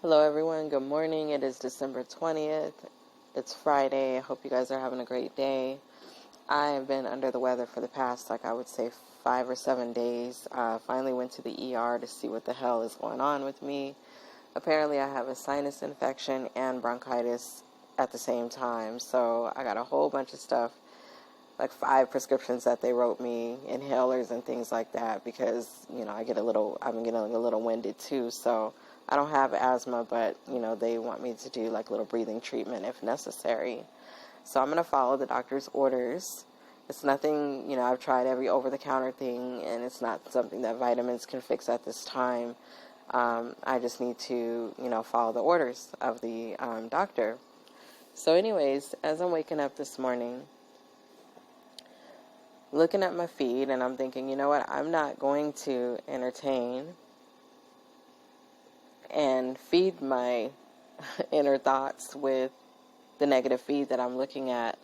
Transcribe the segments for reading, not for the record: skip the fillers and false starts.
Hello everyone, good morning. It is December 20th. It's Friday. I hope you guys are having a great day. I have been under the weather for the past, I would say 5 or 7 days. Finally went to the ER to see what the hell is going on with me. Apparently I have a sinus infection and bronchitis at the same time. So I got a whole bunch of stuff, like 5 prescriptions that they wrote me, inhalers and things like that, because, I'm getting a little winded too. So I don't have asthma, but, they want me to do like a little breathing treatment if necessary. So I'm going to follow the doctor's orders. It's nothing, I've tried every over-the-counter thing, and it's not something that vitamins can fix at this time. I just need to, follow the orders of the doctor. So anyways, as I'm waking up this morning, looking at my feed, and I'm thinking, you know what, I'm not going to entertain and feed my inner thoughts with the negative feed that I'm looking at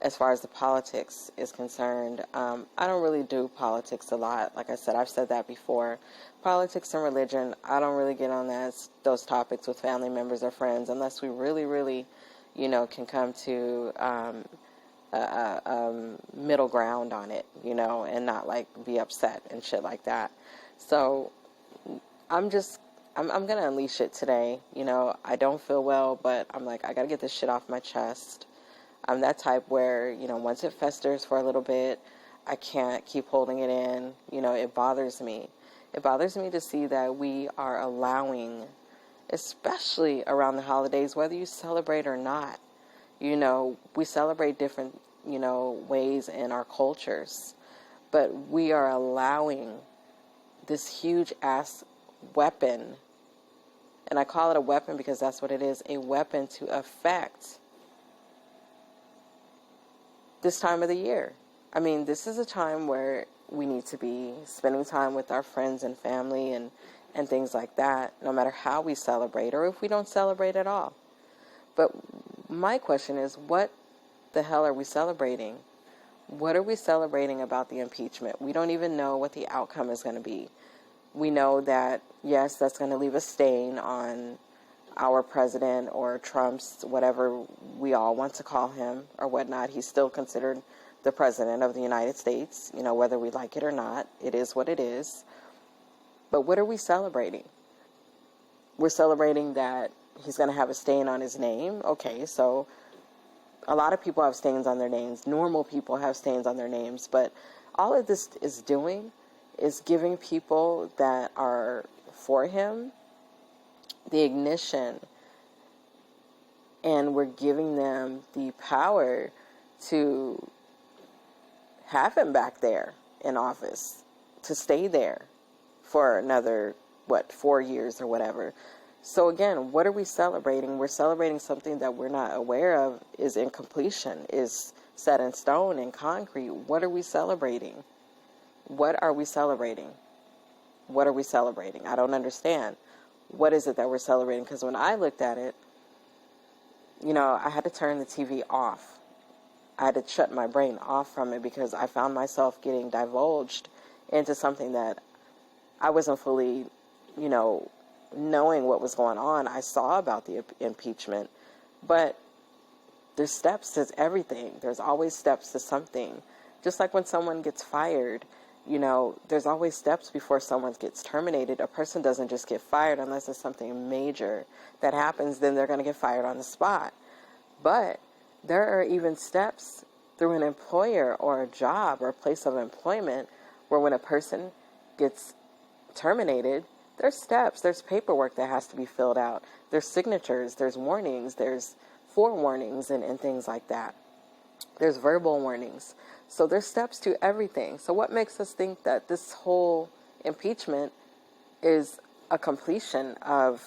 as far as the politics is concerned. I don't really do politics a lot. Like I said, I've said that before. Politics and religion, I don't really get on those topics with family members or friends unless we really, really, can come to middle ground on it, and not like be upset and shit like that. So I'm going to unleash it today. I don't feel well, but I'm like, I got to get this shit off my chest. I'm that type where, once it festers for a little bit, I can't keep holding it in. It bothers me. It bothers me to see that we are allowing, especially around the holidays, whether you celebrate or not, we celebrate different, ways in our cultures, but we are allowing this huge ass weapon, and I call it a weapon because that's what it is, a weapon to affect this time of the year. I mean, this is a time where we need to be spending time with our friends and family and things like that, no matter how we celebrate or if we don't celebrate at all. But my question is, what the hell are we celebrating? What are we celebrating about the impeachment? We don't even know what the outcome is going to be. We know that, yes, that's going to leave a stain on our president or Trump's, whatever we all want to call him or whatnot. He's still considered the president of the United States, whether we like it or not. It is what it is. But what are we celebrating? We're celebrating that he's going to have a stain on his name. Okay, so a lot of people have stains on their names. Normal people have stains on their names. But all of this is doing is giving people that are for him the ignition, and we're giving them the power to have him back there in office, to stay there for another, 4 years or whatever. So again, what are we celebrating? We're celebrating something that we're not aware of is in completion, is set in stone, in concrete. What are we celebrating? What are we celebrating? What are we celebrating? I don't understand. What is it that we're celebrating? Because when I looked at it, I had to turn the TV off. I had to shut my brain off from it because I found myself getting divulged into something that I wasn't fully, knowing what was going on. I saw about the impeachment, but there's steps to everything. There's always steps to something. Just like when someone gets fired, there's always steps before someone gets terminated. A person doesn't just get fired unless it's something major that happens, then they're going to get fired on the spot. But there are even steps through an employer or a job or a place of employment where when a person gets terminated, there's steps, there's paperwork that has to be filled out. There's signatures, there's warnings, there's forewarnings and things like that. There's verbal warnings. So there's steps to everything. So what makes us think that this whole impeachment is a completion of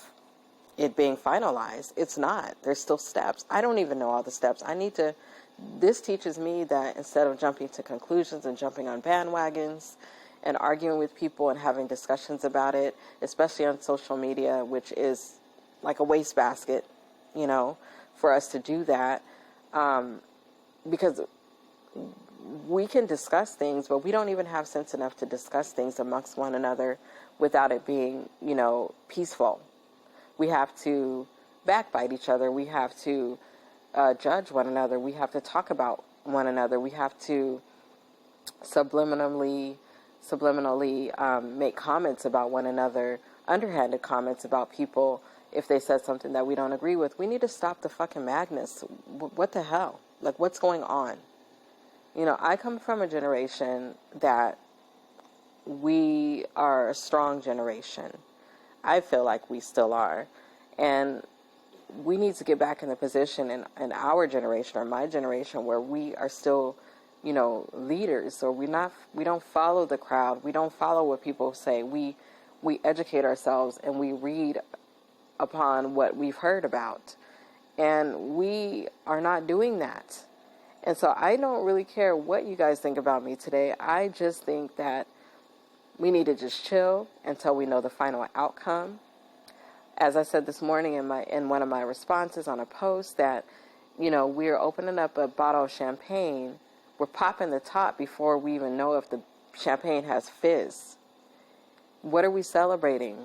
it being finalized? It's not. There's still steps. I don't even know all the steps. This teaches me that instead of jumping to conclusions and jumping on bandwagons and arguing with people and having discussions about it, especially on social media, which is like a wastebasket, for us to do that, because we can discuss things, but we don't even have sense enough to discuss things amongst one another without it being, peaceful. we have to backbite each other. We have to judge one another. We have to talk about one another. We have to subliminally make comments about one another, underhanded comments about people if they said something that we don't agree with. We need to stop the fucking madness. What the hell? Like, what's going on? You know, I come from a generation that we are a strong generation. I feel like we still are. And we need to get back in the position in our generation, or my generation, where we are still, you know, leaders. Or we don't follow the crowd. We don't follow what people say. We educate ourselves and we read upon what we've heard about. And we are not doing that. And so I don't really care what you guys think about me today. I just think that we need to just chill until we know the final outcome. As I said this morning in one of my responses on a post, that, you know, we're opening up a bottle of champagne. We're popping the top before we even know if the champagne has fizz. What are we celebrating?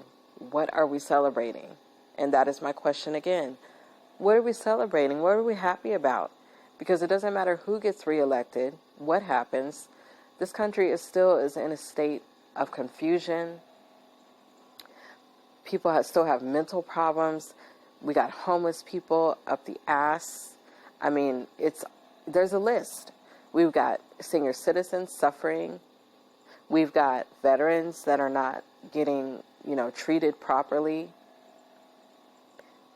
What are we celebrating? And that is my question again. What are we celebrating? What are we happy about? Because it doesn't matter who gets reelected, what happens. This country is in a state of confusion. People still have mental problems. We got homeless people up the ass. I mean, there's a list. We've got senior citizens suffering. We've got veterans that are not getting, you know, treated properly.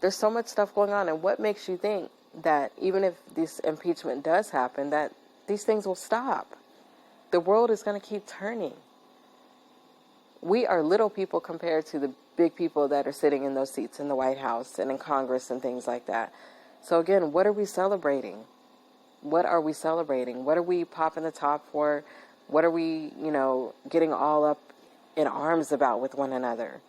There's so much stuff going on. And what makes you think that even if this impeachment does happen, that these things will stop? The world is going to keep turning. We are little people compared to the big people that are sitting in those seats in the White House and in Congress and things like that. So again, what are we celebrating? What are we celebrating? What are we popping the top for? What are we, you know, getting all up in arms about with one another?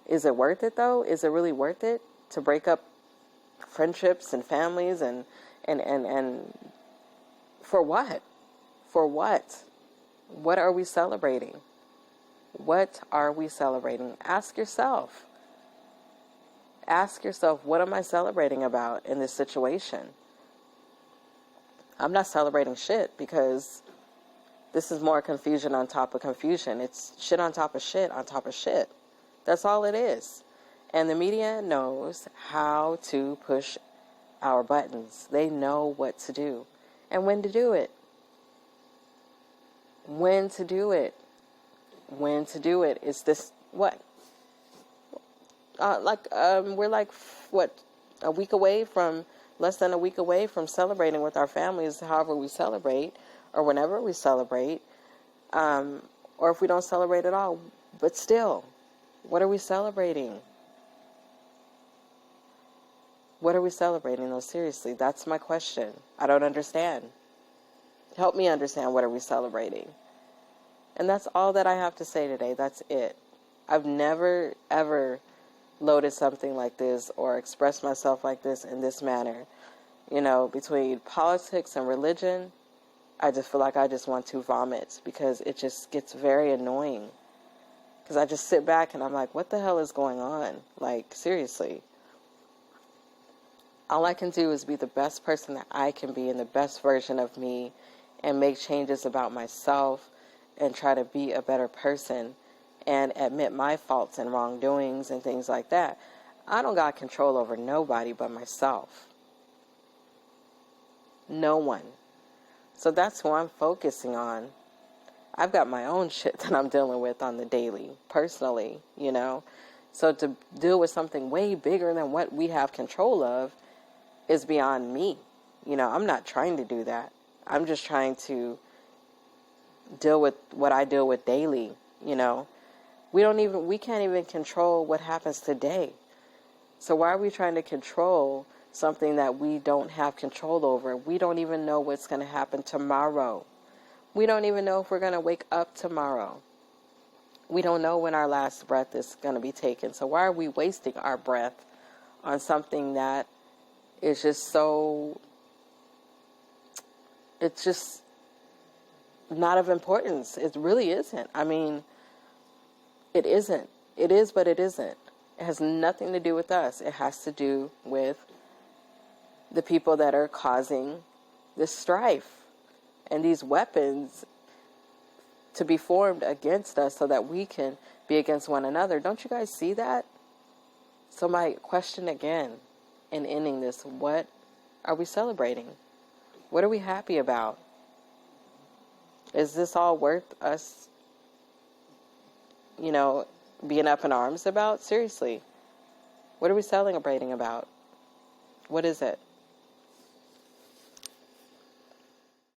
Is it worth it, though? Is it really worth it to break up friendships and families and for what? For what? What are we celebrating? What are we celebrating? Ask yourself. Ask yourself, what am I celebrating about in this situation? I'm not celebrating shit, because this is more confusion on top of confusion. It's shit on top of shit on top of shit. That's all it is. And the media knows how to push our buttons. They know what to do and when to do it. When to do it. When to do it. Is this what? We're like, what, less than a week away from celebrating with our families, however we celebrate, or whenever we celebrate, or if we don't celebrate at all. But still, what are we celebrating? What are we celebrating? No, seriously, that's my question. I don't understand. Help me understand, what are we celebrating? And that's all that I have to say today. That's it. I've never, ever loaded something like this or expressed myself like this in this manner. You know, between politics and religion, I just feel like I just want to vomit, because it just gets very annoying. Because I just sit back and I'm like, what the hell is going on? Like, seriously. All I can do is be the best person that I can be, and the best version of me, and make changes about myself, and try to be a better person, and admit my faults and wrongdoings and things like that. I don't got control over nobody but myself. No one. So that's who I'm focusing on. I've got my own shit that I'm dealing with on the daily, personally, you know. So to deal with something way bigger than what we have control of is beyond me. You know, I'm not trying to do that. I'm just trying to deal with what I deal with daily, you know. We can't even control what happens today. So why are we trying to control something that we don't have control over? We don't even know what's going to happen tomorrow. We don't even know if we're going to wake up tomorrow. We don't know when our last breath is going to be taken. So why are we wasting our breath on something that is just so, it's just not of importance? It really isn't. I mean, it isn't. It is, but it isn't. It has nothing to do with us. It has to do with the people that are causing this strife and these weapons to be formed against us so that we can be against one another. Don't you guys see that? So my question again, in ending this, what are we celebrating? What are we happy about? Is this all worth us, being up in arms about? Seriously. What are we celebrating about? What is it?